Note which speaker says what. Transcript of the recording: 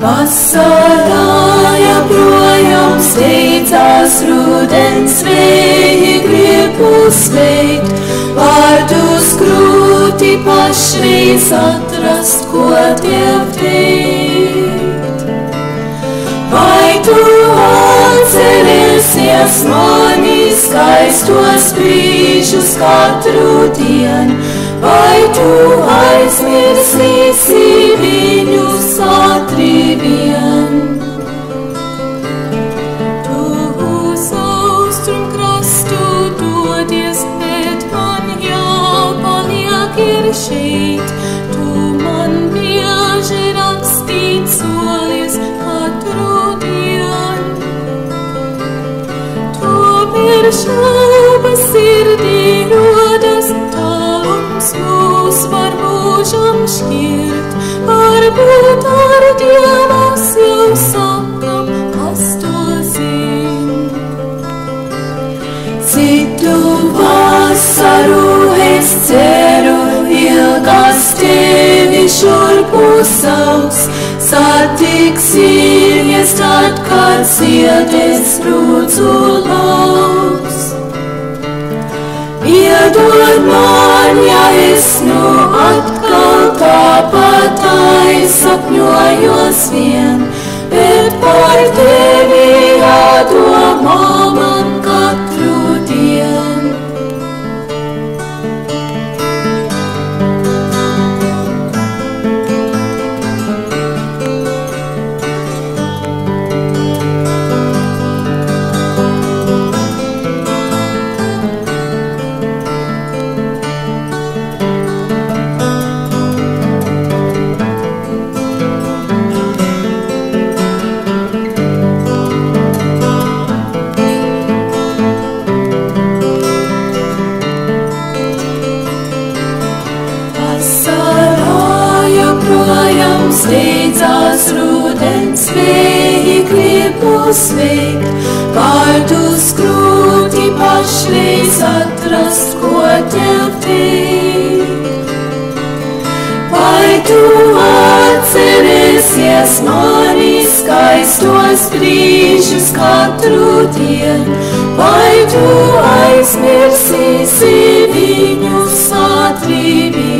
Speaker 1: Vasarā joprojām steidzās rudens vēji, gribu sveikt, vārdus grūti pašreiz atrast, ko tev teikt. Vai tu atcerēsies mani skaistos brīžus katru dienu, vai tu aizmirsīsi viņus ātri vien? Tu uz austrumkrastu dodies, bet man jāpaliek ir šeit. Tu man bieži rakstīt solies katru dienu. Tu šaubas sirdī rodas, tālums mūs var mūžam šķirt. Varbūt ar Dievas jau sakam, kas to zin. Citu vasaru es ceru, ilgas tevi šurpu sauks, satiksimies tad, kad ziedēs brūcu lauks. Piedod man, ja es nu atkal tāpat aizsapņojos vien, bet par tevi jādomā man katru dienu. Steidzās rudens vēji, gribu sveikt, vārdus grūti pašreiz atrast, ko tev teikt. Vai tu atcerēsies mani skaistos brīžus katru dienu, vai tu aizmirsīsi viņus ātri vien?